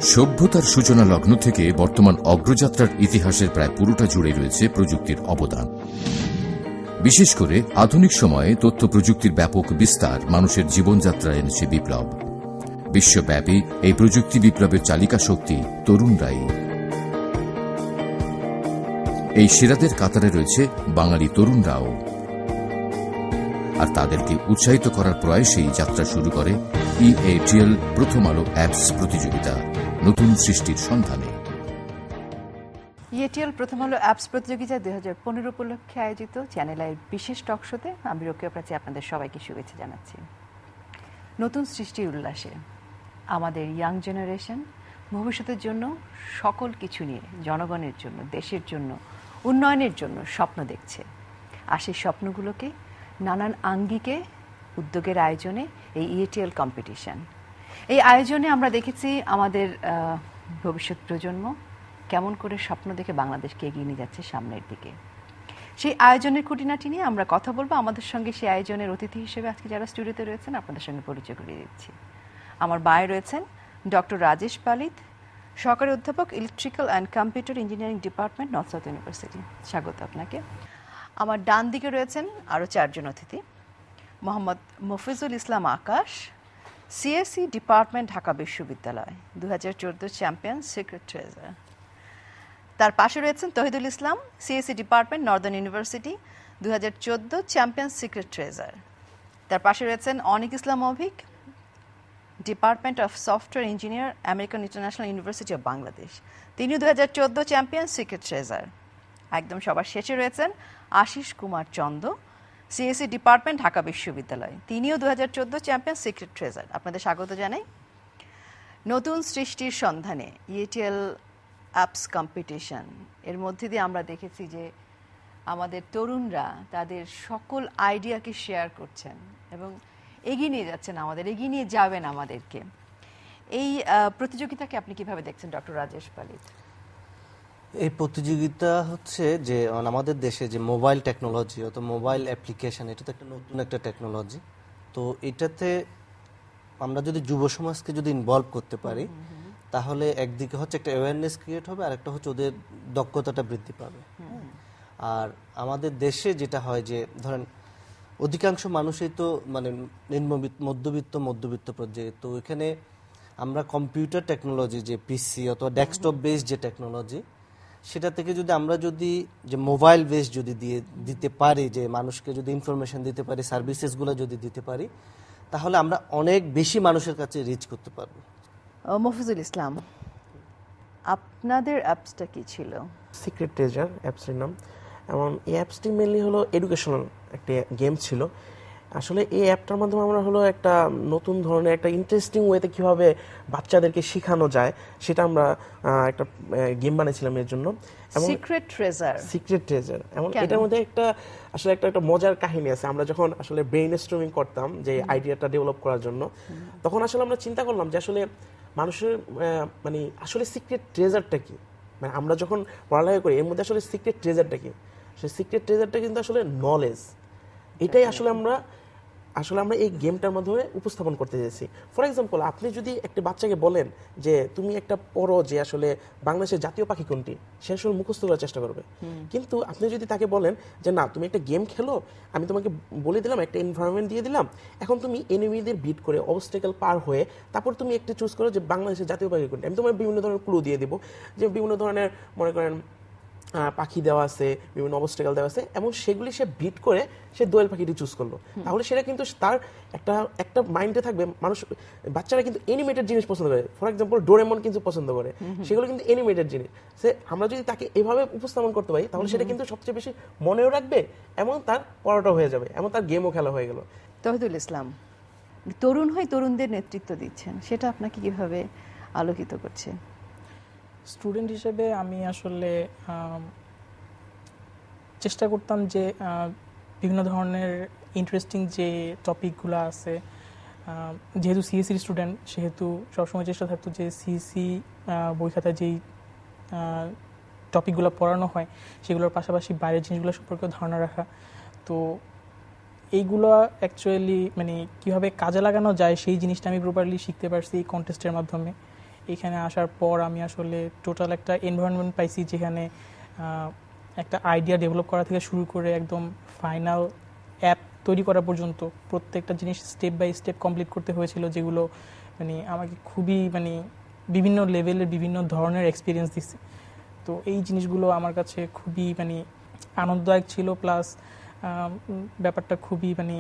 সভ্যতার সূচনা লগ্ন থেকে বর্তমান অগ্রযাত্রার ইতিহাসের প্রায় পুরোটা জুড়ে রয়েছে প্রযুক্তির অবদান। বিশেষ করে আধুনিক সময়ে তথ্য প্রযুক্তির ব্যাপক বিস্তার মানুষের জীবনযাত্রায় এনেছে বিপ্লব। বিশ্বব্যাপী এই প্রযুক্তি বিপ্লবের চালিকা শক্তি তরুণরাই। এই সেরাদের কাতারে রয়েছে বাঙালি তরুণরাও, আর তাদেরকে উৎসাহিত করার প্রয়াসেই যাত্রা শুরু করে EATL প্রথম আলো অ্যাপস প্রতিযোগিতা, নতুন সৃষ্টির সন্ধানে। EATL প্রথম আলো অ্যাপস প্রতিযোগিতা 2015 উপলক্ষে আয়োজিত চ্যানেল আইয়ের বিশেষ টক শোতে আমি রোকেয়া প্রাচী আপনাদের সবাইকে শুভেচ্ছা জানাচ্ছি। নতুন সৃষ্টির উল্লাসে আমাদের ইয়াং জেনারেশন ভবিষ্যতের জন্য সকল কিছু নিয়ে জনগণের জন্য, দেশের জন্য, উন্নয়নের জন্য স্বপ্ন দেখছে। আর সেই স্বপ্নগুলোকে নানান আঙ্গিকে উদ্যোগের আয়োজনে এই EATL কম্পিটিশন, এই আয়োজনে আমরা দেখেছি আমাদের ভবিষ্যৎ প্রজন্ম কেমন করে স্বপ্ন দেখে বাংলাদেশকে এগিয়ে নিয়ে যাচ্ছে সামনের দিকে। সেই আয়োজনের খুঁটিনাটি নিয়ে আমরা কথা বলবো। আমাদের সঙ্গে সেই আয়োজনের অতিথি হিসেবে আজকে যারা স্টুডিওতে রয়েছেন আপনাদের সঙ্গে পরিচয় করিয়ে দিচ্ছি। আমার বায়ে রয়েছেন ডক্টর রাজেশ পালিত, সহকারী অধ্যাপক, electrical and computer engineering department, North South University. স্বাগত আপনাকে। আমার ডান দিকে রয়েছেন আরও চারজন অতিথি। মোহাম্মদ মফিজুল ইসলাম আকাশ, CSE ডিপার্টমেন্ট, ঢাকা বিশ্ববিদ্যালয়, 2014 চ্যাম্পিয়ন, সিক্রেট ট্রেজার। তার পাশে রয়েছেন Tohidul Islam, CSE department, Northern University, 2014 champion, secret treasure. তার পাশে রয়েছেন Anik Islam Avik, department of software engineer, American International University of Bangladesh, তিনিও 2014 চ্যাম্পিয়ন, সিক্রেট ট্রেজার। একদম সবার শেষে রয়েছেন আশিস কুমার চন্দ, CSE ডিপার্টমেন্ট, ঢাকা বিশ্ববিদ্যালয়, তিনিও 2014 চ্যাম্পিয়ন, সিক্রেট ট্রেজার। আপনাদের স্বাগত জানাই। নতুন সৃষ্টির সন্ধানে EATL অ্যাপস কম্পিটিশন, এর মধ্যে দিয়ে আমরা দেখেছি যে আমাদের তরুণরা তাদের সকল আইডিয়াকে শেয়ার করছেন এবং এগিয়ে নিয়ে যাচ্ছেন, এগিয়ে নিয়ে যাবেন আমাদেরকে। এই প্রতিযোগিতাকে আপনি কিভাবে দেখছেন ডক্টর রাজেশ পালিত? এই প্রতিযোগিতা হচ্ছে যে আমাদের দেশে যে মোবাইল টেকনোলজি অথবা মোবাইল অ্যাপ্লিকেশন, এটা তো একটা নতুন একটা টেকনোলজি। তো এটাতে আমরা যদি যুব সমাজকে যদি ইনভলভ করতে পারি তাহলে একদিকে হচ্ছে একটা অ্যাওয়ারনেস ক্রিয়েট হবে, আর একটা হচ্ছে ওদের দক্ষতাটা বৃদ্ধি পাবে। আর আমাদের দেশে যেটা হয় যে ধরেন অধিকাংশ মানুষই তো মানে মধ্যবিত্ত পর্যায়ে, তো এখানে আমরা কম্পিউটার টেকনোলজি যে পিসি অথবা ডেস্কটপ বেস যে টেকনোলজি, সেটা থেকে যদি আমরা যদি যে মোবাইল বেস যদি দিতে পারি, যে মানুষকে যদি ইনফরমেশন দিতে পারি, সার্ভিসেসগুলো যদি দিতে পারি, তাহলে আমরা অনেক বেশি মানুষের কাছে রিচ করতে পারবো। মফিজুল ইসলাম, আপনাদের অ্যাপসটা কি ছিল? সিক্রেট ট্রেজার অ্যাপসের নাম। এবং এই অ্যাপসটি মেনলি হলো এডুকেশনাল একটা গেম ছিল। আসলে এই অ্যাপটার মাধ্যমে আমরা হলো একটা নতুন ধরনের একটা ইন্টারেস্টিং ওয়েতে কীভাবে বাচ্চাদেরকে শেখানো যায় সেটা আমরা একটা গেম বানিয়েছিলাম এর জন্য। এবং সিক্রেট ট্রেজার এবং এটার মধ্যে আসলে একটা মজার কাহিনী আছে। আমরা যখন আসলে ব্রেইন স্টর্মিং করতাম যে আইডিয়াটা ডেভেলপ করার জন্য, তখন আসলে আমরা চিন্তা করলাম যে আসলে মানুষের মানে আসলে সিক্রেট ট্রেজারটা কি, মানে আমরা যখন পড়ালেখা করি এর মধ্যে আসলে সিক্রেট ট্রেজারটা কি, সেই সিক্রেট ট্রেজারটা কিন্তু আসলে নলেজ। এটাই আসলে আমরা এই গেমটার মাধ্যমে উপস্থাপন করতে চাইছি। ফর এক্সাম্পল, আপনি যদি একটা বাচ্চাকে বলেন যে তুমি একটা পড়ো যে আসলে বাংলাদেশের জাতীয় পাখি কোনটি, সে আসলে মুখস্থ করার চেষ্টা করবে। কিন্তু আপনি যদি তাকে বলেন যে না তুমি একটা গেম খেলো, আমি তোমাকে বলে দিলাম, একটা এনভায়রনমেন্ট দিয়ে দিলাম, এখন তুমি এনিমিদের বিট করে অবস্টেকেল পার হয়ে তারপর তুমি একটা চুজ করো যে বাংলাদেশের জাতীয় পাখি কোনটি, আমি তোমার বিভিন্ন ধরনের ক্লু দিয়ে দেবো, যে বিভিন্ন ধরনের মনে করেন পাখি দেওয়া আছে, বিভিন্ন অবস্টেকেল দেওয়া আছে, এবং সেগুলি সে বিট করে সে দোয়েল পাখিটি চুজ করলো। তাহলে সেটা কিন্তু তার একটা মাইন্ডে থাকবে। বাচ্চারা কিন্তু এনিমেটেড জিনিস পছন্দ করে। ফর এক্সাম্পল ডোরেমন কিন্তু পছন্দ করে, সেগুলো কিন্তু এনিমেটেড জিনিস। আমরা যদি তাকে এভাবে উপস্থাপন করতে পারি তাহলে সেটা কিন্তু সবচেয়ে বেশি মনেও রাখবে এবং তার পড়াটা হয়ে যাবে এবং তার গেমও খেলা হয়ে গেল। তহিদুল ইসলাম, তরুণ হয়ে তরুণদের নেতৃত্ব দিচ্ছেন, সেটা আপনাকে কিভাবে আলোকিত করছে? স্টুডেন্ট হিসেবে আমি আসলে চেষ্টা করতাম যে বিভিন্ন ধরনের ইন্টারেস্টিং যে টপিকগুলো আছে, যেহেতু সিএসসি স্টুডেন্ট সেহেতু সবসময় চেষ্টা থাকতো যে সিএসসি বই খাতায় যেই টপিকগুলো পড়ানো হয় সেগুলোর পাশাপাশি বাইরের জিনিসগুলো সম্পর্কে ধারণা রাখা। তো এইগুলো অ্যাকচুয়ালি মানে কীভাবে কাজে লাগানো যায় সেই জিনিসটা আমি প্রপারলি শিখতে পারছি এই কন্টেস্টের মাধ্যমে। এখানে আসার পর আমি আসলে টোটাল একটা এনভায়রনমেন্ট পাইছি যেখানে একটা আইডিয়া ডেভেলপ করা থেকে শুরু করে একদম ফাইনাল অ্যাপ তৈরি করা পর্যন্ত প্রত্যেকটা জিনিস স্টেপ বাই স্টেপ কমপ্লিট করতে হয়েছিল, যেগুলো মানে আমাকে খুবই মানে বিভিন্ন লেভেলের বিভিন্ন ধরনের এক্সপিরিয়েন্স দিচ্ছে। তো এই জিনিসগুলো আমার কাছে খুবই মানে আনন্দদায়ক ছিল, প্লাস ব্যাপারটা খুবই মানে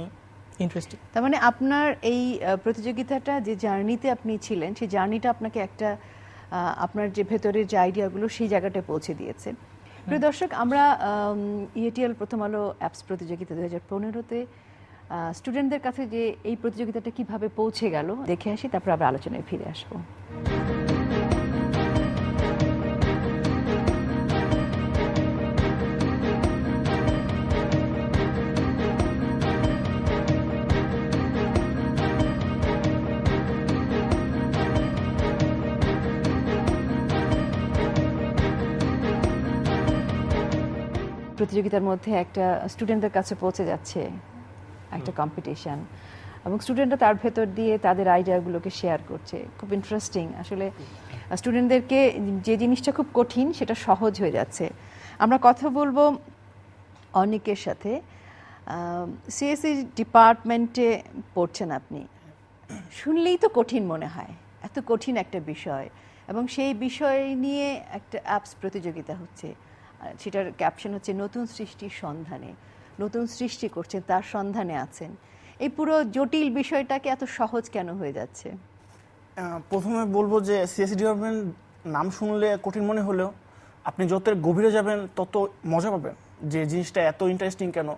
ইন্টারেস্টিং। তার মানে আপনার এই প্রতিযোগিতাটা যে জার্নিতে আপনি ছিলেন, সেই জার্নিটা আপনাকে একটা আপনার যে ভেতরের যে আইডিয়াগুলো সেই জায়গাটায় পৌঁছে দিয়েছে। প্রিয় দর্শক, আমরা ইএটিএল প্রথম আলো অ্যাপস প্রতিযোগিতা 2015-তে স্টুডেন্টদের কাছে যে এই প্রতিযোগিতাটা কিভাবে পৌঁছে গেল দেখে আসি, তারপর আমরা আলোচনায় ফিরে আসবো। প্রতিযোগিতার মধ্যে একটা স্টুডেন্টদের কাছে পৌঁছে যাচ্ছে একটা কম্পিটিশন, এবং স্টুডেন্টরা তার ভেতর দিয়ে তাদের আইডিয়াগুলোকে শেয়ার করছে। খুব ইন্টারেস্টিং। আসলে স্টুডেন্টদেরকে যে জিনিসটা খুব কঠিন সেটা সহজ হয়ে যাচ্ছে। আমরা কথা বলবো অনিকের সাথে। সিএসসি ডিপার্টমেন্টে পড়ছেন আপনি, শুনলেই তো কঠিন মনে হয়, এত কঠিন একটা বিষয়, এবং সেই বিষয় নিয়ে একটা অ্যাপস প্রতিযোগিতা হচ্ছে। সেটার ক্যাপশন হচ্ছে নতুন সৃষ্টির সন্ধানে। নতুন সৃষ্টি করছেন, তার সন্ধানে আছেন। এই পুরো জটিল বিষয়টাকে এত সহজ কেন হয়ে যাচ্ছে? প্রথমে বলবো যে সিএসসি ডিপার্টমেন্ট নাম শুনলে কঠিন মনে হলেও আপনি যত গভীরে যাবেন তত মজা পাবেন যে জিনিসটা এত ইন্টারেস্টিং কেন।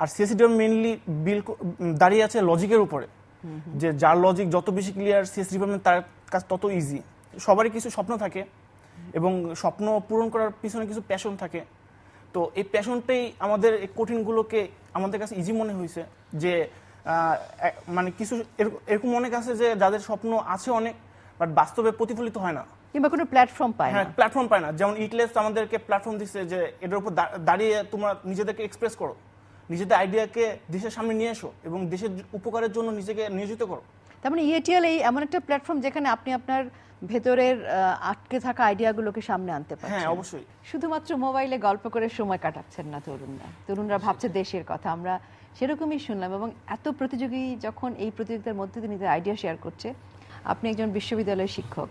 আর সিএসসি ডিপার্টমেন্ট মেইনলি দাঁড়িয়ে আছে লজিকের উপরে, যে যার লজিক যত বেশি ক্লিয়ার সিএসসি ডিপার্টমেন্ট তার কাছে তত ইজি। সবারই কিছু স্বপ্ন থাকে এবং স্বপ্ন পূরণ করার পিছনে কিছু প্যাশন থাকে। তো এই প্যাশনটাই আমাদের এই কঠিনগুলোকে আমাদের কাছে ইজি মনে হয়েছে। যে মানে কিছু এরকম অনেক আছে যে যাদের স্বপ্ন আছে অনেক, বাট বাস্তবে প্রতিফলিত হয় না, কিংবা কোনো প্ল্যাটফর্ম পায় না। হ্যাঁ, প্ল্যাটফর্ম পায় না। যেমন ইটলেস আমাদেরকে প্ল্যাটফর্ম দিচ্ছে যে এটার উপর দাঁড়িয়ে তোমরা নিজেদেরকে এক্সপ্রেস করো, নিজেদের আইডিয়াকে দেশের সামনে নিয়ে এসো এবং দেশের উপকারের জন্য নিজেকে নিয়োজিত করো। তার মানে ইএটিএল এই এমন একটা প্ল্যাটফর্ম যেখানে আপনি আপনার ভেতরের আটকে থাকা আইডিয়াগুলোকে সামনে আনতে পারছেন। হ্যাঁ, অবশ্যই। শুধুমাত্র মোবাইলে গল্প করে সময় কাটাচ্ছেন না তরুণরা ভাবছে দেশের কথা। আমরা সেরকমই শুনলাম। এবং এত প্রতিযোগী যখন এই প্রতিযোগিতার মধ্যে দিয়ে নিজের আইডিয়া শেয়ার করছে, আপনি একজন বিশ্ববিদ্যালয়ের শিক্ষক,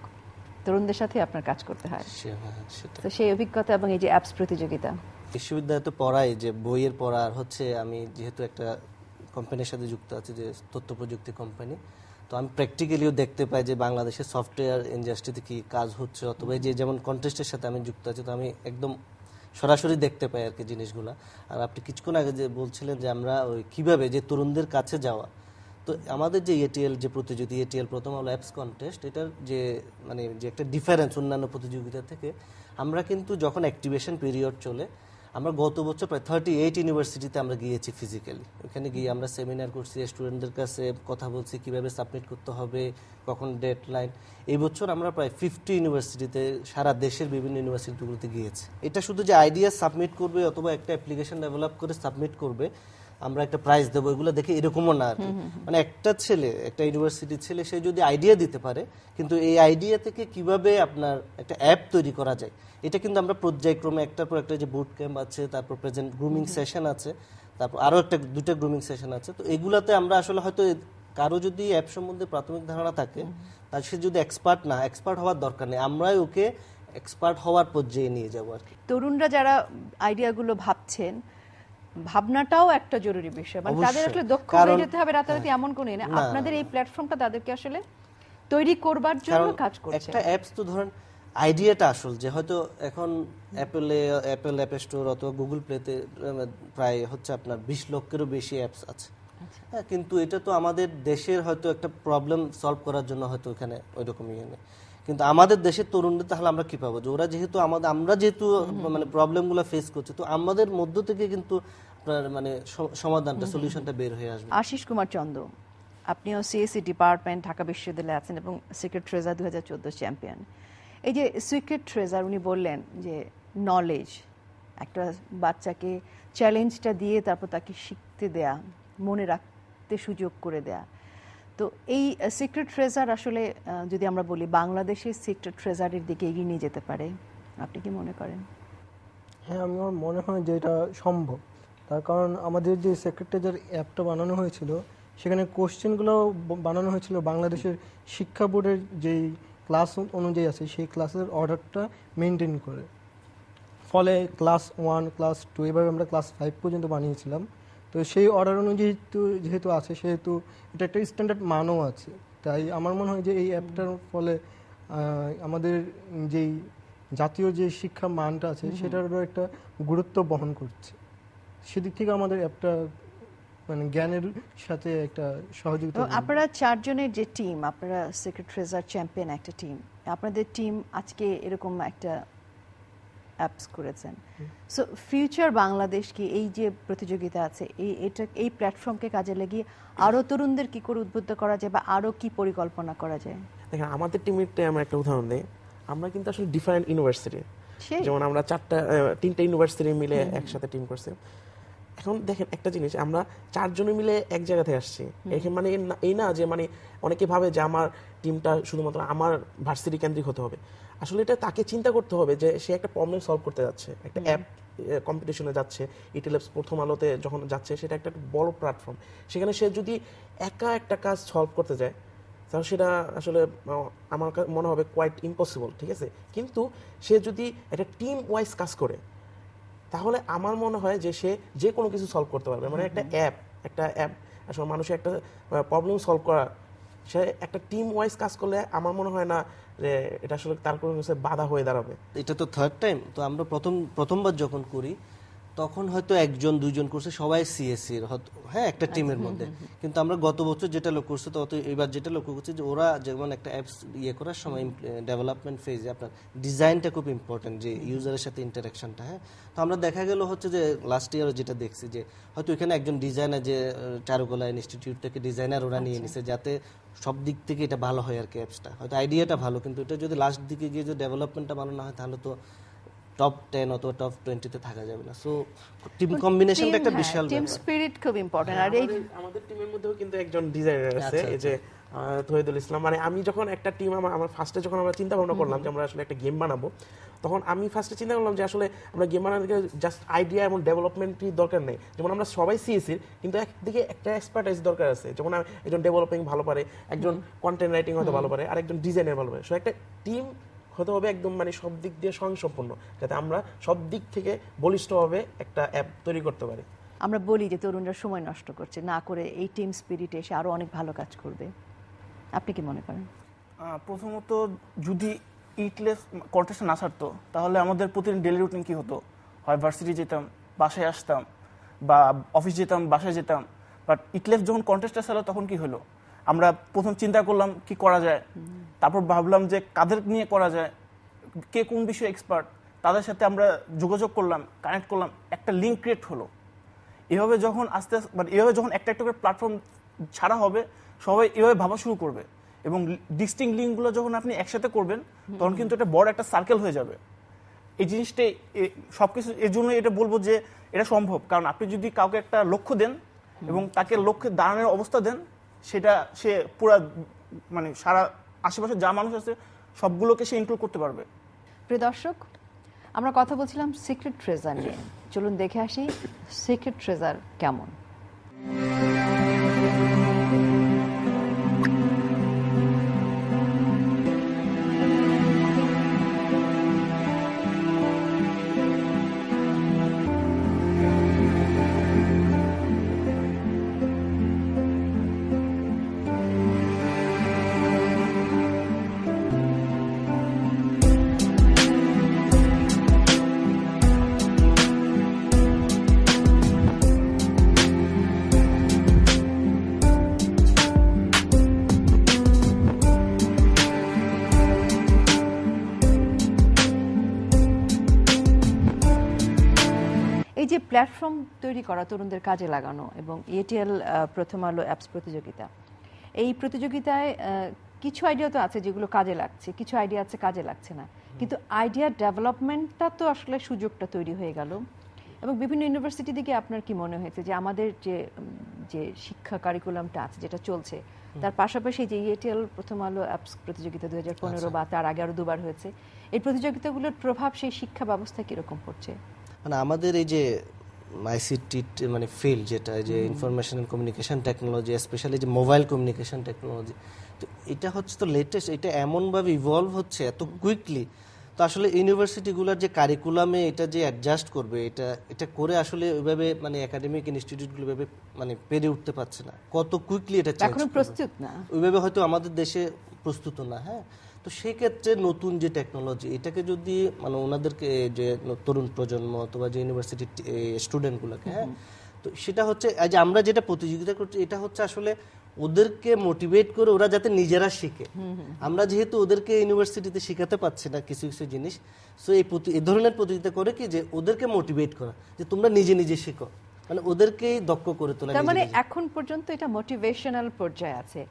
তরুণদের সাথে আপনার কাজ করতে হয়, তো সেই অভিজ্ঞতা এবং এই যে অ্যাপস প্রতিযোগিতা। বিশ্ববিদ্যালয়ে তো পড়াই, যে বইয়ের পড়ার হচ্ছে, আমি যেহেতু একটা কোম্পানির সাথে যুক্ত আছি, যে তথ্য প্রযুক্তি কোম্পানি, তো আমি প্র্যাকটিক্যালিও দেখতে পাই যে বাংলাদেশের সফটওয়্যার ইন্ডাস্ট্রিতে কি কাজ হচ্ছে, অথবা যে যেমন কন্টেস্টের সাথে আমি যুক্ত আছি, তো আমি একদম সরাসরি দেখতে পাই আর কি জিনিসগুলা। আর আপনি কিছুক্ষণ আগে যে বলছিলেন যে আমরা ওই কিভাবে যে তরুণদের কাছে যাওয়া, তো আমাদের যে এটিএল যে প্রতিযোগিতা, এটিএল প্রথম আলো অ্যাপস কন্টেস্ট, এটার যে মানে যে একটা ডিফারেন্স অন্যান্য প্রতিযোগিতা থেকে, আমরা কিন্তু যখন অ্যাক্টিভেশন পিরিয়ড চলে, আমরা গত বছর প্রায় 38 ইউনিভার্সিটিতে আমরা গিয়েছি ফিজিক্যালি। ওখানে গিয়ে আমরা সেমিনার করছি, স্টুডেন্টদের কাছে কথা বলছি কিভাবে সাবমিট করতে হবে, কখন ডেডলাইন। এই বছর আমরা প্রায় 50 ইউনিভার্সিটিতে সারা দেশের বিভিন্ন ইউনিভার্সিটিগুলোতে গিয়েছি। এটা শুধু যে আইডিয়া সাবমিট করবে অথবা একটা অ্যাপ্লিকেশন ডেভেলপ করে সাবমিট করবে, আমরা একটা প্রাইজ দেবো, এগুলো দেখে এরকমও না। মানে একটা ছেলে, একটা ইউনিভার্সিটির ছেলে, সে যদি আইডিয়া দিতে পারে, কিন্তু এই আইডিয়া থেকে কিভাবে আপনার একটা অ্যাপ তৈরি করা যায়, এটা কিন্তু আমরা পর্যায়ক্রমে একটার পর একটা যে বুট ক্যাম্প আছে, তারপর প্রেজেন্ট গ্রুমিং সেশন আছে, তারপর আরও দুইটা গ্রুমিং সেশন আছে। তো এগুলাতে আমরা আসলে হয়তো কারো যদি অ্যাপ সম্বন্ধে প্রাথমিক ধারণা থাকে, তার সে যদি এক্সপার্ট হওয়ার দরকার নেই, আমরাই ওকে এক্সপার্ট হওয়ার পর্যায়ে নিয়ে যাবো আর কি। তরুণরা যারা আইডিয়াগুলো ভাবছেন, ভাবনাটাও একটা জরুরি বিষয়। মানে তাদের আসলে দক্ষ হয়ে যেতে হবে রাতারাতি এমন কোনো না। আপনাদের এই প্ল্যাটফর্মটা তাদেরকে আসলে তৈরি করবার জন্য কাজ করছে। একটা অ্যাপস তো ধরেন আইডিয়াটা আসল, যে হয়তো এখন অ্যাপল অ্যাপ স্টোর অথবা গুগল প্লেতে প্রায় হচ্ছে আপনার 20 লক্ষেরও বেশি অ্যাপস আছে। হ্যাঁ, কিন্তু এটা তো আমাদের দেশের হয়তো একটা প্রবলেম সলভ করার জন্য হয়তো এখানে ওই রকম ইয়ে নেই। কিন্তু আমাদের দেশের তরুণদের তাহলে আমরা কি পাবো, যে ওরা যেহেতু আমরা যেহেতু মানে প্রবলেমগুলো ফেস করছি, তো আমাদের মধ্য থেকে কিন্তু আপনার মানে সমাধানটা, সলিউশনটা বের হয়ে আসবে। আশিস কুমার চন্দ, আপনিও সিএসসি ডিপার্টমেন্ট ঢাকা বিশ্ববিদ্যালয়ে আছেন এবং সিক্রেট ট্রেজার 2014 চ্যাম্পিয়ন। এই যে সিক্রেট ট্রেজার, উনি বললেন যে নলেজ, একটা বাচ্চাকে চ্যালেঞ্জটা দিয়ে তারপর তাকে শিখতে দেয়া, মনে রাখতে সুযোগ করে দেয়া, তো এই সিক্রেট ট্রেজার আসলে যদি আমরা বলি বাংলাদেশের সিক্রেট ট্রেজারের দিকে এগিয়ে নিয়ে যেতে পারে, আপনি কি মনে করেন? হ্যাঁ, আমার মনে হয় যে এটা সম্ভব। তার কারণ আমাদের যে সেক্রেটারির অ্যাপটা বানানো হয়েছিল সেখানে কোশ্চেনগুলো বানানো হয়েছিল বাংলাদেশের শিক্ষা বোর্ডের যেই ক্লাস অনুযায়ী আছে সেই ক্লাসের অর্ডারটা মেনটেন করে। ফলে ক্লাস 1, ক্লাস 2 এবার আমরা ক্লাস 5 পর্যন্ত বানিয়েছিলাম। তো সেই অর্ডার অনুযায়ী যেহেতু আছে সেহেতু এটা একটা স্ট্যান্ডার্ড মানও আছে। তাই আমার মনে হয় যে এই অ্যাপটার ফলে আমাদের যেই জাতীয় যে শিক্ষা মানটা আছে সেটারও একটা গুরুত্ব বহন করছে। সেদিক থেকে আমাদের অ্যাপটা মানে জ্ঞানের সাথে একটা সহযোগিতা। আপনারা 4 জনের যে টিম, আপনারা সিক্রেট ট্রেজার চ্যাম্পিয়ন একটা টিম, আপনাদের টিম আজকে এরকম একটা অ্যাপস করেছেন। সো ফিউচার বাংলাদেশ কি এই যে প্রতিযোগিতা আছে এই প্ল্যাটফর্মকে কাজে লাগিয়ে আরো তরুণদের কি করে উদ্বুদ্ধ করা যায় বা আরো কি পরিকল্পনা করা যায়? দেখেন আমাদের টিমেরটা আমরা একটা উদাহরণ দিই, আমরা কিন্তু আসলে ডিফারেন্ট ইউনিভার্সিটি, যেমন আমরা 3টা ইউনিভার্সিটি মিলে একসাথে টিম করছি। এখন দেখেন একটা জিনিস, আমরা 4 জনে মিলে এক জায়গা থেকে আসছি। এখানে মানে এই না যে মানে অনেকে ভাবে যে আমার টিমটা শুধুমাত্র আমার ভার্সিটি কেন্দ্রিক হতে হবে। আসলে এটা তাকে চিন্তা করতে হবে যে সে একটা প্রবলেম সলভ করতে যাচ্ছে, একটা অ্যাপ কম্পিটিশনে যাচ্ছে, ইটি ল্যাবস প্রথম আলোতে যখন যাচ্ছে সেটা একটা বড় প্ল্যাটফর্ম। সেখানে সে যদি একা একটা কাজ সলভ করতে যায় তাহলে সেটা আসলে আমার মনে হবে কোয়াইট ইম্পসিবল, ঠিক আছে। কিন্তু সে যদি একটা টিম ওয়াইজ কাজ করে তাহলে আমার মনে হয় যে সে যে কোনো কিছু সলভ করতে পারবে। মানে একটা অ্যাপ আসলে মানুষের একটা প্রবলেম সলভ করা, সে একটা টিম ওয়াইজ কাজ করলে আমার মনে হয় না যে এটা আসলে তার কোনো কিছু বাধা হয়ে দাঁড়াবে। এটা তো থার্ড টাইম, তো আমরা প্রথমবার যখন করি তখন হয়তো 1-2 জন করছে, সবাই সিএসসি হ্যাঁ একটা টিমের মধ্যে। কিন্তু আমরা গত বছর যেটা লক্ষ্য করছি এবার যেটা লক্ষ্য করছি যে ওরা যেমন একটা অ্যাপস করার সময় ডেভেলপমেন্ট ফেজে আপনার ডিজাইনটা খুব ইম্পর্টেন্ট, যে ইউজারের সাথে ইন্টারাকশনটা। হ্যাঁ, তো আমরা দেখা গেল হচ্ছে যে লাস্ট ইয়ারে যেটা দেখছি যে হয়তো এখানে একজন ডিজাইনার, যে চারুকলা ইনস্টিটিউট থেকে ডিজাইনার ওরা নিয়ে নিছে যাতে সব দিক থেকে এটা ভালো হয় আর কি। অ্যাপসটা হয়তো আইডিয়াটা ভালো, কিন্তু এটা যদি লাস্ট দিকে গিয়ে যদি ডেভেলপমেন্টটা ভালো না হয় তাহলে তো টপ 10 অথবা টপ 20-তে থাকা যাবে না। সো টিম কম্বিনেশনটা একটা বিশাল টিম স্পিরিট খুব ইম্পর্টেন্ট। আর এই আমাদের টিমের মধ্যেও কিন্তু একজন ডিজাইনার আছে, এই যে তহিদুল ইসলাম। মানে আমি যখন একটা টিম আমার ফার্স্টে যখন আমরা চিন্তা ভাবনা করলাম যে আমরা আসলে একটা গেম বানাবো, তখন আমি ফার্স্টে চিন্তা করলাম যে আসলে আমরা গেম বানাতে জাস্ট আইডিয়া এবং ডেভেলপমেন্টই দরকার নেই। যেমন আমরা সবাই সিএসসির, কিন্তু একদিকে একটা এক্সপার্টাইজ দরকার আছে। যেমন একজন ডেভেলপিং ভালো পারে, একজন কন্টেন্ট রাইটিং হয়তো ভালো পারে, আর একজন ডিজাইনার ভালো পারে। সো একটা টিম হতে হবে একদম মানে সব দিক দিয়ে স্বয়ংসম্পূর্ণ, যাতে আমরা সব দিক থেকে বলিষ্ঠভাবে একটা অ্যাপ তৈরি করতে পারি। আমরা বলি যে তরুণরা সময় নষ্ট করছে, না করে এই টিম স্পিরিটে এসে আরো অনেক ভালো কাজ করবে। আপনি কি মনে করেন? প্রথমত যদি ইটলেস কন্টেস্ট না ছাড়তো তাহলে আমাদের প্রতিদিন ডেলি রুটিন কি হতো? হয় ভার্সিটি যেতাম, বাসায় আসতাম, বা অফিস যেতাম, বাসায় যেতাম। বাট ইটলেস যখন কন্টেস্টটা ছাড়লো তখন কি হলো? আমরা প্রথম চিন্তা করলাম কি করা যায়, তারপর ভাবলাম যে কাদের নিয়ে করা যায়, কে কোন বিষয়ে এক্সপার্ট, তাদের সাথে আমরা যোগাযোগ করলাম, কানেক্ট করলাম, একটা লিঙ্ক ক্রিয়েট হলো। এভাবে যখন এভাবে যখন একটা একটা করে প্ল্যাটফর্ম ছাড়া হবে, সবাই এভাবে ভাবা শুরু করবে, এবং ডিস্টিংক্ট লিঙ্কগুলো যখন আপনি একসাথে করবেন তখন কিন্তু এটা বড় একটা সার্কেল হয়ে যাবে। এই জিনিসটাই সবকিছু এর জন্য এটা বলবো যে এটা সম্ভব। কারণ আপনি যদি কাউকে একটা লক্ষ্য দেন এবং তাকে লক্ষ্যে দাঁড়ানোর অবস্থা দেন, সেটা সে পুরা মানে সারা আশেপাশে যা মানুষ আছে সবগুলোকে সে ইনক্লুড করতে পারবে। প্রিয় দর্শক, আমরা কথা বলছিলাম সিক্রেট ট্রেজার নিয়ে। চলুন দেখে আসি সিক্রেট ট্রেজার কেমন। এই যে প্ল্যাটফর্ম তৈরি করা, তরুণদের কাজে লাগানো, এবং এটিএল প্রথম আলো অ্যাপস প্রতিযোগিতা, এই প্রতিযোগিতায় কিছু আইডিয়া তো আছে যেগুলো কাজে লাগছে, কিছু আইডিয়া আছে কাজে লাগছে না, কিন্তু আইডিয়া ডেভেলপমেন্টটা তো আসলে সুযোগটা তৈরি হয়ে গেল। এবং বিভিন্ন ইউনিভার্সিটি থেকে আপনার কি মনে হয়েছে যে আমাদের যে শিক্ষা কারিকুলামটা আছে যেটা চলছে, তার পাশাপাশি যে ইএটিএল প্রথম আলো অ্যাপস প্রতিযোগিতা 2015 বা তার আগে আরো দুবার হয়েছে, এই প্রতিযোগিতাগুলোর প্রভাব সেই শিক্ষা ব্যবস্থা কিরকম পড়ছে? মানে আমাদের এই যে আইসিটি মানে ফিল্ড, যেটা যে information and communication technology, specially যে মোবাইল কমিউনিকেশন টেকনোলজি, তো এটা হচ্ছে তো লেটেস্ট, এটা এমনভাবে ইভলভ হচ্ছে এত কুইকলি। তো আসলে ইউনিভার্সিটিগুলোর যে কারিকুলামে এটা যে অ্যাডজাস্ট করবে, এটা করে আসলে ওইভাবে মানে একাডেমিক ইনস্টিটিউটগুলো ভাবে মানে পেরে উঠতে পারছে না, কত কুইকলি এটা চেঞ্জ এখনো প্রস্তুত না ওইভাবে, হয়তো আমাদের দেশে প্রস্তুত না। হ্যাঁ, তো সেই ক্ষেত্রে নতুন যে টেকনোলজি, এটাকে যদি মানে ওনাদেরকে যে তরুণ প্রজন্ম অথবা যে ইউনিভার্সিটির স্টুডেন্টগুলোকে, হ্যাঁ, তো সেটা হচ্ছে যে আমরা যেটা প্রতিযোগিতা করছি, এটা হচ্ছে আসলে ওদেরকে মোটিভেট করে ওরা যাতে নিজেরা শিখে। আমরা যেহেতু ওদেরকে ইউনিভার্সিটিতে শিখাতে পারছি না কিছু কিছু জিনিস, সো এই ধরনের প্রতিযোগিতা করে কি যে ওদেরকে মোটিভেট করা, যে তোমরা নিজে নিজে শিখো, মানে ওদেরকেই দক্ষ করে তোলা। তার মানে এখন পর্যন্ত এটা মোটিভেশনাল পর্যায়ে আছে।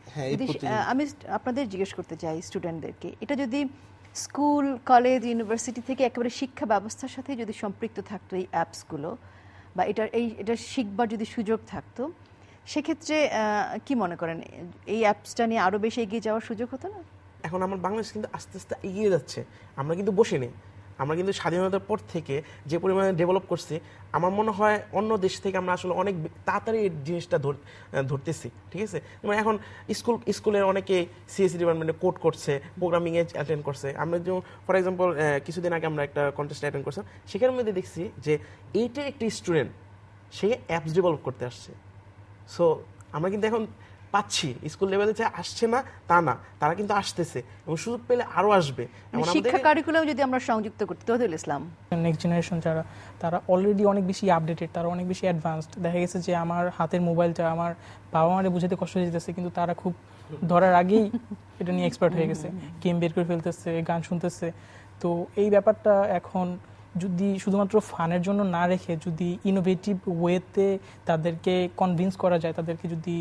আমি আপনাদের জিজ্ঞেস করতে চাই স্টুডেন্টদেরকে, এটা যদি স্কুল, কলেজ, ইউনিভার্সিটি থেকে একেবারে শিক্ষা ব্যবস্থার সাথে যদি সম্পৃক্ত থাকতো এই অ্যাপসগুলো, বা এটা শিখবার যদি সুযোগ থাকতো, সেক্ষেত্রে কি মনে করেন এই অ্যাপসটা নিয়ে আরো বেশি এগিয়ে যাওয়ার সুযোগ হতো না? এখন আমার বাংলাদেশ কিন্তু আস্তে আস্তে এগিয়ে যাচ্ছে, আমরা কিন্তু বসে নেই। আমরা কিন্তু স্বাধীনতার পর থেকে যে পরিমাণে ডেভেলপ করছি, আমার মনে হয় অন্য দেশ থেকে আমরা আসলে অনেক তাড়াতাড়ি এই জিনিসটা ধরতেছি। ঠিক আছে, যেমন এখন স্কুলের অনেকে সিএসসি ডিপার্টমেন্টে কোড করছে, প্রোগ্রামিংয়ে অ্যাটেন্ড করছে। আমরা যেমন ফর এক্সাম্পল কিছুদিন আগে আমরা একটা কন্টেস্ট অ্যাটেন্ড করছিলাম, সেখানের মধ্যে দেখছি যে এইটা একটি স্টুডেন্ট, সে অ্যাপস ডেভেলপ করতে আসছে। সো আমরা কিন্তু এখন পাচ্ছি, স্কুল লেভেলে যে আসছে না তা না, তারা কিন্তু আসতেছে এবং সুযোগ পেলে আরো আসবে। শিক্ষা কারিকুলাম যদি আমরা সংযুক্ত করতে, তহিদুল ইসলাম, নেক্সট জেনারেশন যারা, তারা অলরেডি অনেক বেশি আপডেটেড, তারা অনেক বেশি অ্যাডভান্সড। দেখা গেছে যে আমার হাতের মোবাইলটা আমার বাবা মারে বুঝাতে কষ্ট হয়ে যেতেছে, কিন্তু তারা খুব ধরার আগেই এটা নিয়ে এক্সপার্ট হয়ে গেছে, গেম বের করে ফেলতেছে, গান শুনতেছে। তো এই ব্যাপারটা এখন যদি শুধুমাত্র ফানের জন্য না রেখে যদি ইনোভেটিভ ওয়েতে তাদেরকে কনভিন্স করা যায়, তাদেরকে যদি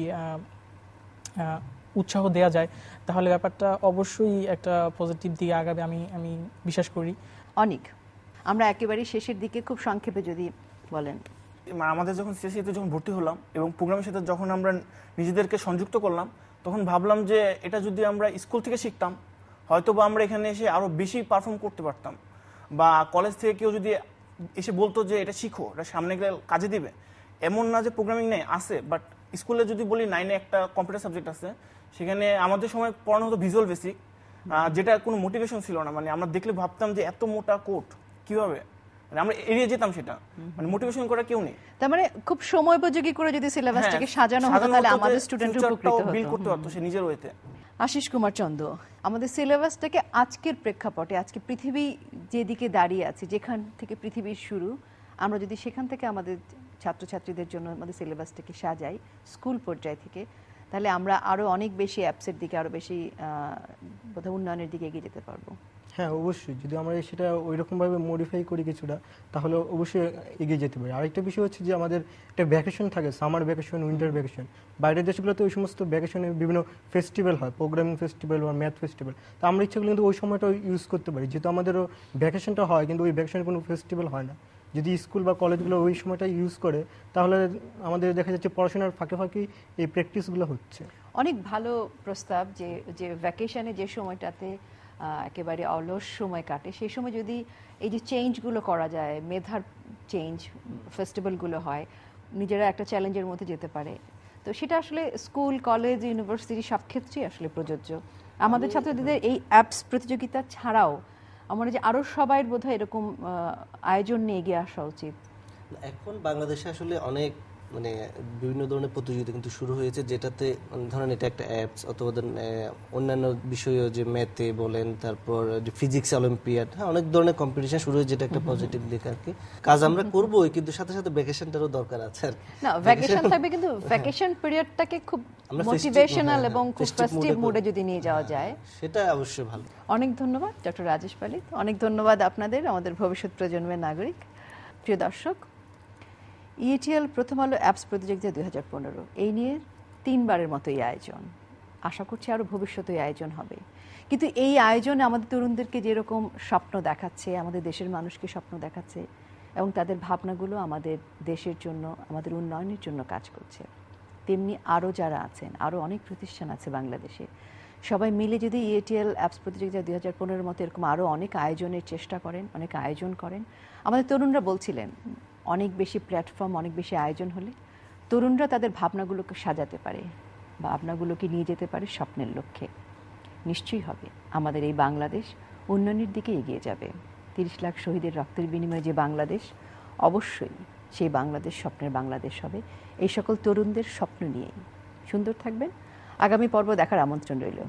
উৎসাহ দেওয়া যায়, তাহলে ব্যাপারটা অবশ্যই একটা পজিটিভ দিকে আগাবে, আমি বিশ্বাস করি। অনেক আমরা একেবারে শেষের দিকে খুব সংক্ষেপে যদি বলেন। আমাদের যখন সিএসসিতে যখন ভর্তি হলাম এবং প্রোগ্রামের সাথে যখন আমরা নিজেদেরকে সংযুক্ত করলাম, তখন ভাবলাম যে এটা যদি আমরা স্কুল থেকে শিখতাম, হয়তো বা আমরা এখানে এসে আরো বেশি পারফর্ম করতে পারতাম, বা কলেজ থেকে কেউ যদি এসে বলতো যে এটা শিখো, এটা সামনে গেলে কাজে দিবে। এমন না যে প্রোগ্রামিং নেই, আছে, বাট স্কুলে যদি বলি 9-এ একটা কম্পিউটার সাবজেক্ট আছে, সেখানে আমাদের সময় পড়ানো হতো ভিজুয়াল বেসিক, যেটা কোনো মোটিভেশন ছিল না। মানে আমরা দেখলে ভাবতাম যে এত মোটা কোড কিভাবে, মানে আমরা এড়িয়ে যেতাম সেটা, মানে মোটিভেশন করা কেউ নেই। তার মানে খুব সময়োপযোগী করে যদি সিলেবাসটাকে সাজানো হতো, তাহলে আমাদের স্টুডেন্ট উপকৃত হতো, বিল করতে পারতো সে নিজের ওয়েতে। আশিস কুমার চন্দ, আমাদের সিলেবাসটাকে আজকের প্রেক্ষাপটে, আজকে পৃথিবী যেদিকে দাঁড়িয়ে আছে, যেখান থেকে পৃথিবীর শুরু, আমরা যদি সেখান থেকে আমাদের ছাত্রছাত্রীদের জন্য আমাদের সিলেবাসটাকে সাজাই স্কুল পর্যায় থেকে, তাহলে আমরা আরো অনেক বেশি অ্যাপসের দিকে, আরো বেশি বোধহয় উন্নয়নের দিকে এগিয়ে যেতে পারবো। হ্যাঁ, অবশ্যই যদি আমরা সেটা ওইরকমভাবে মডিফাই করি কিছুটা, তাহলে অবশ্যই এগিয়ে যেতে পারি। আরেকটা বিষয় হচ্ছে যে আমাদের একটা ভ্যাকেশন থাকে, সামার ভ্যাকেশন, উইন্টার ভ্যাকেশন। বাইরের দেশগুলোতে ওই সমস্ত ভ্যাকেশনে বিভিন্ন ফেস্টিভ্যাল হয়, প্রোগ্রামিং ফেস্টিভ্যাল বা ম্যাথ ফেস্টিভ্যাল। তো আমরা ইচ্ছা করলে কিন্তু ওই সময়টা ইউজ করতে পারি, যেহেতু আমাদেরও ভ্যাকেশনটা হয়, কিন্তু ওই ভ্যাকেশনে কোনো ফেস্টিভ্যাল হয় না। যদি স্কুল বা কলেজগুলো ওই সময়টা ইউজ করে, তাহলে আমাদের দেখা যাচ্ছে পড়াশোনার ফাঁকে ফাঁকেই এই প্র্যাকটিসগুলো হচ্ছে। অনেক ভালো প্রস্তাব, যে ভ্যাকেশনে যে সময়টাতে একেবারে অলস সময় কাটে, সেই সময় যদি এই যে চেঞ্জগুলো করা যায়, মেধার চেঞ্জ, ফেস্টিভ্যালগুলো হয়, নিজেরা একটা চ্যালেঞ্জের মধ্যে যেতে পারে, তো সেটা আসলে স্কুল, কলেজ, ইউনিভার্সিটি সব ক্ষেত্রেই আসলে প্রযোজ্য। আমাদের ছাত্রছাত্রীদের এই অ্যাপস প্রতিযোগিতা ছাড়াও আমার যে আরো সবাই বোধহয় এরকম আয়োজন নিয়ে এগিয়ে আসা উচিত। এখন বাংলাদেশে আসলে অনেক মানে বিভিন্ন ধরনের প্রতিযোগিতা কিন্তু শুরু হয়েছে, যেটাতে ধরেন এটা একটা অ্যাপস অথবা অন্যান্য বিষয়ও, যে ম্যাথে বলেন, তারপর যে ফিজিক্স অলিম্পিয়াড, হ্যাঁ, অনেক ধরনের কম্পিটিশন শুরু হয়েছে, যেটা একটা পজিটিভ দিক আর কি। কাজ আমরা করবোই, কিন্তু সাথে সাথে ভ্যাকেশনটারও দরকার আছে আর কি। না, ভ্যাকেশন থাকবে, কিন্তু ভ্যাকেশন পিরিয়ডটাকে খুব মোটিভেশনাল এবং খুব ফেস্টিভ মুডে যদি নিয়ে যাওয়া যায়, সেটা অবশ্যই ভালো। অনেক ধন্যবাদ ডক্টর রাজেশ পালিত, অনেক ধন্যবাদ আপনাদের, আমাদের ভবিষ্যৎ প্রজন্মের নাগরিক। প্রিয় দর্শক, ইএটিএল প্রথম আলো অ্যাপস প্রতিযোগিতা 2015 এই নিয়ে 3বারের মতো এই আয়োজন। আশা করছি আরো ভবিষ্যতে আয়োজন হবে, কিন্তু এই আয়োজনে আমাদের তরুণদেরকে যেরকম স্বপ্ন দেখাচ্ছে, আমাদের দেশের মানুষকে স্বপ্ন দেখাচ্ছে, এবং তাদের ভাবনাগুলো আমাদের দেশের জন্য, আমাদের উন্নয়নের জন্য কাজ করছে। তেমনি আরও যারা আছেন, আরও অনেক প্রতিষ্ঠান আছে বাংলাদেশে, সবাই মিলে যদি EATL অ্যাপস প্রতিযোগিতা 2015 মতো এরকম আরও অনেক আয়োজনের চেষ্টা করেন, অনেক আয়োজন করেন। আমাদের তরুণরা বলছিলেন অনেক বেশি প্ল্যাটফর্ম, অনেক বেশি আয়োজন হলে তরুণরা তাদের ভাবনাগুলোকে সাজাতে পারে, ভাবনাগুলোকে নিয়ে যেতে পারে স্বপ্নের লক্ষ্যে। নিশ্চয়ই হবে আমাদের এই বাংলাদেশ উন্নয়নের দিকে এগিয়ে যাবে। 30 লাখ শহীদের রক্তের বিনিময়ে যে বাংলাদেশ, অবশ্যই সেই বাংলাদেশ স্বপ্নের বাংলাদেশ হবে এই সকল তরুণদের স্বপ্ন নিয়েই। সুন্দর থাকবেন। আগামী পর্ব দেখার আমন্ত্রণ রইল।